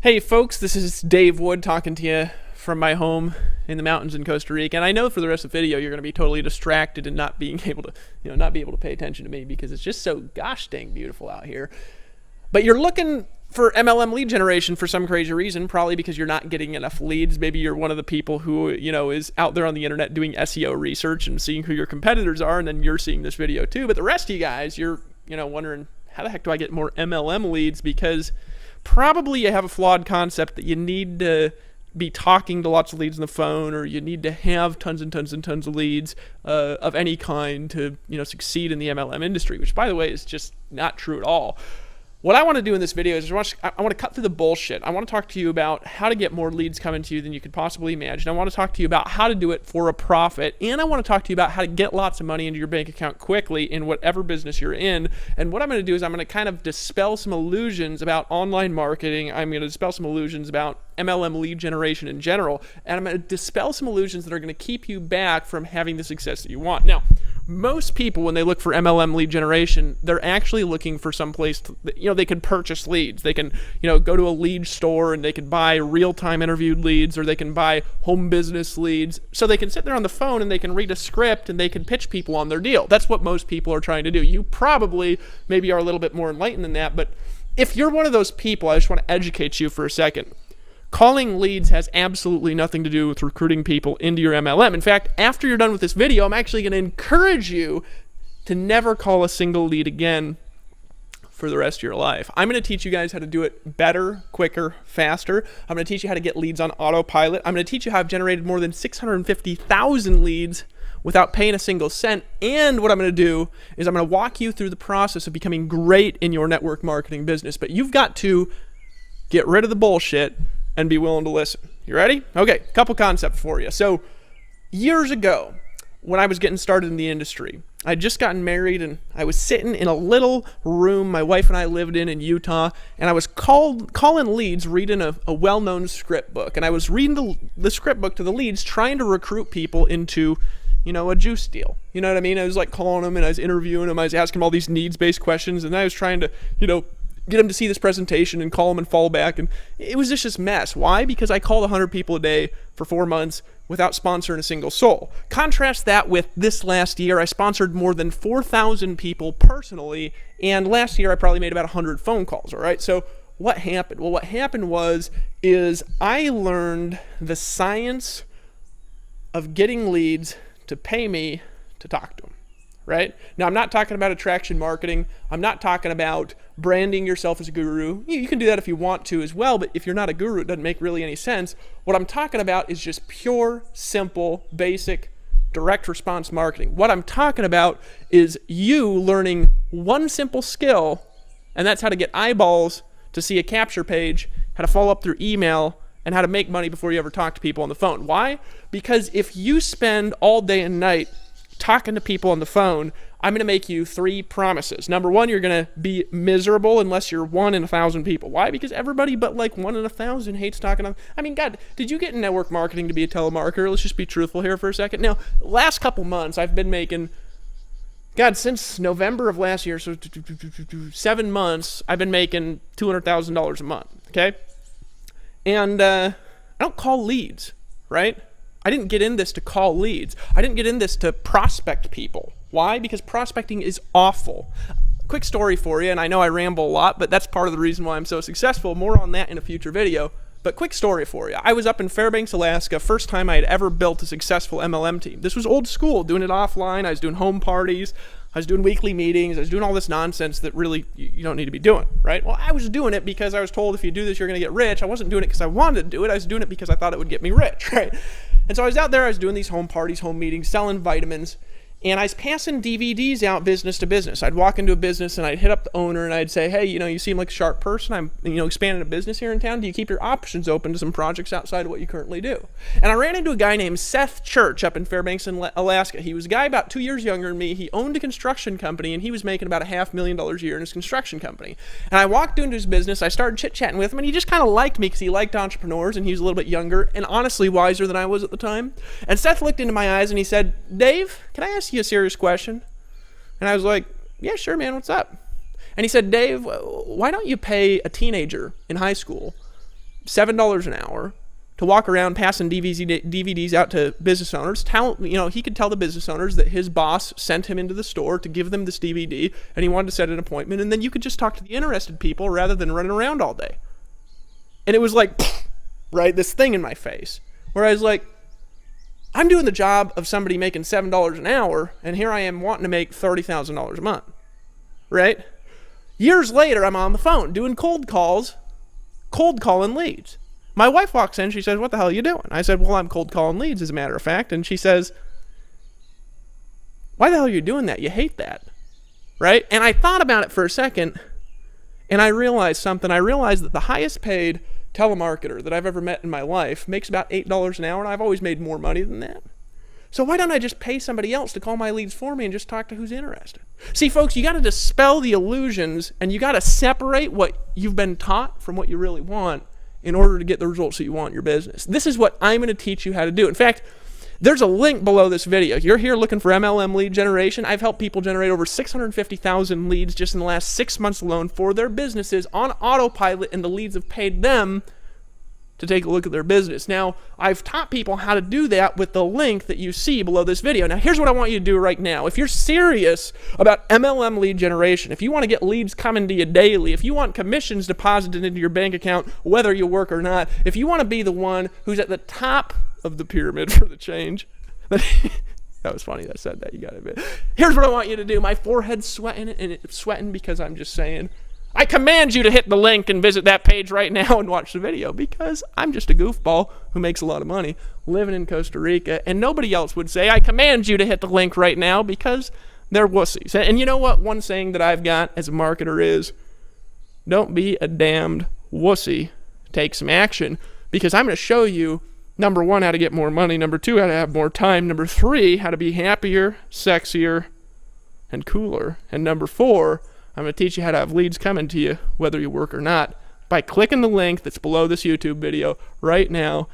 Hey folks, this is Dave Wood talking to you from my home in the mountains in Costa Rica. And I know for the rest of the video you're going to be totally distracted and not being able to, not be able to pay attention to me because it's just so gosh dang beautiful out here. But you're looking for MLM lead generation for some crazy reason, probably because you're not getting enough leads. Maybe you're one of the people who, is out there on the internet doing SEO research and seeing who your competitors are, and then you're seeing this video too. But the rest of you guys, you're, wondering, how the heck do I get more MLM leads? Because probably you have a flawed concept that you need to be talking to lots of leads on the phone, or you need to have tons and tons and tons of leads of any kind to succeed in the MLM industry, which by the way is just not true at all. What I want to do in this video is I want to cut through the bullshit. I want to talk to you about how to get more leads coming to you than you could possibly imagine. I want to talk to you about how to do it for a profit, and I want to talk to you about how to get lots of money into your bank account quickly in whatever business you're in. And what I'm going to do is I'm going to kind of dispel some illusions about online marketing. I'm going to dispel some illusions about MLM lead generation in general, and I'm going to dispel some illusions that are going to keep you back from having the success that you want. Now, most people, when they look for MLM lead generation, they're actually looking for some place they can purchase leads. They can, go to a lead store and they can buy real-time interviewed leads, or they can buy home business leads. So they can sit there on the phone and they can read a script and they can pitch people on their deal. That's what most people are trying to do. You probably maybe are a little bit more enlightened than that, but if you're one of those people, I just want to educate you for a second. Calling leads has absolutely nothing to do with recruiting people into your MLM. In fact, after you're done with this video, I'm actually going to encourage you to never call a single lead again for the rest of your life. I'm going to teach you guys how to do it better, quicker, faster. I'm going to teach you how to get leads on autopilot. I'm going to teach you how I've generated more than 650,000 leads without paying a single cent. And what I'm going to do is I'm going to walk you through the process of becoming great in your network marketing business. But you've got to get rid of the bullshit and be willing to listen. You ready? Okay, couple concepts for you. So years ago, when I was getting started in the industry, I'd just gotten married and I was sitting in a little room my wife and I lived in Utah, and I was calling leads, reading a well-known script book. And I was reading the script book to the leads, trying to recruit people into a juice deal. You know what I mean? I was like calling them and I was interviewing them. I was asking them all these needs-based questions, and I was trying to, get them to see this presentation and call them and fall back. And it was just this mess. Why? Because I called 100 people a day for 4 months without sponsoring a single soul. Contrast that with this last year. I sponsored more than 4,000 people personally, and last year I probably made about 100 phone calls, all right? So what happened? Well, what happened is I learned the science of getting leads to pay me to talk to them. Right? Now, I'm not talking about attraction marketing. I'm not talking about branding yourself as a guru. You can do that if you want to as well, but if you're not a guru, it doesn't make really any sense. What I'm talking about is just pure, simple, basic, direct response marketing. What I'm talking about is you learning one simple skill, and that's how to get eyeballs to see a capture page, how to follow up through email, and how to make money before you ever talk to people on the phone. Why? Because if you spend all day and night talking to people on the phone, I'm going to make you 3 promises. Number 1, you're going to be miserable unless you're 1 in 1,000 people. Why? Because everybody but like 1 in 1,000 hates talking on. I mean, God, did you get in network marketing to be a telemarketer? Let's just be truthful here for a second. Now, last couple months, I've been making, since November of last year, so 7 months, I've been making $200,000 a month, okay? And I don't call leads, right? I didn't get in this to call leads. I didn't get in this to prospect people. Why? Because prospecting is awful. Quick story for you, and I know I ramble a lot, but that's part of the reason why I'm so successful. More on that in a future video. But quick story for you. I was up in Fairbanks, Alaska, first time I had ever built a successful MLM team. This was old school, doing it offline. I was doing home parties. I was doing weekly meetings. I was doing all this nonsense that really you don't need to be doing, right? Well, I was doing it because I was told if you do this, you're going to get rich. I wasn't doing it because I wanted to do it. I was doing it because I thought it would get me rich, right? And so I was out there, I was doing these home parties, home meetings, selling vitamins, and I was passing DVDs out business to business. I'd walk into a business and I'd hit up the owner and I'd say, hey, you seem like a sharp person. I'm, expanding a business here in town. Do you keep your options open to some projects outside of what you currently do? And I ran into a guy named Seth Church up in Fairbanks, Alaska. He was a guy about 2 years younger than me. He owned a construction company and he was making about $500,000 a year in his construction company. And I walked into his business, I started chit-chatting with him, and he just kind of liked me because he liked entrepreneurs and he was a little bit younger and honestly wiser than I was at the time. And Seth looked into my eyes and he said, Dave, can I ask you a serious question? And I was like, yeah, sure, man, what's up? And he said, Dave, why don't you pay a teenager in high school $7 an hour to walk around passing DVDs out to business owners. He could tell the business owners that his boss sent him into the store to give them this DVD, and he wanted to set an appointment, and then you could just talk to the interested people rather than running around all day. And it was like, right, this thing in my face, where I was like, I'm doing the job of somebody making $7 an hour, and here I am wanting to make $30,000 a month, right? Years later, I'm on the phone doing cold calling leads. My wife walks in, she says, what the hell are you doing? I said, well, I'm cold calling leads, as a matter of fact. And she says, why the hell are you doing that? You hate that, right? And I thought about it for a second, and I realized something. I realized that the highest paid telemarketer that I've ever met in my life makes about $8 an hour, and I've always made more money than that. So why don't I just pay somebody else to call my leads for me and just talk to who's interested? See, folks, you got to dispel the illusions, and you got to separate what you've been taught from what you really want in order to get the results that you want in your business. This is what I'm going to teach you how to do. In fact, there's a link below this video. You're here looking for MLM lead generation. I've helped people generate over 650,000 leads just in the last 6 months alone for their businesses on autopilot, and the leads have paid them to take a look at their business. Now, I've taught people how to do that with the link that you see below this video. Now, here's what I want you to do right now. If you're serious about MLM lead generation, if you want to get leads coming to you daily, if you want commissions deposited into your bank account, whether you work or not, if you want to be the one who's at the top of the pyramid for the change, that was funny that I said that, you got to admit. Here's what I want you to do. My forehead's sweating, and it's sweating because I'm just saying, I command you to hit the link and visit that page right now and watch the video, because I'm just a goofball who makes a lot of money living in Costa Rica, and nobody else would say, I command you to hit the link right now, because they're wussies. And you know what? One saying that I've got as a marketer is, don't be a damned wussy. Take some action, because I'm going to show you, number one, how to get more money, number two, how to have more time, number three, how to be happier, sexier, and cooler, and number four, I'm going to teach you how to have leads coming to you, whether you work or not, by clicking the link that's below this YouTube video right now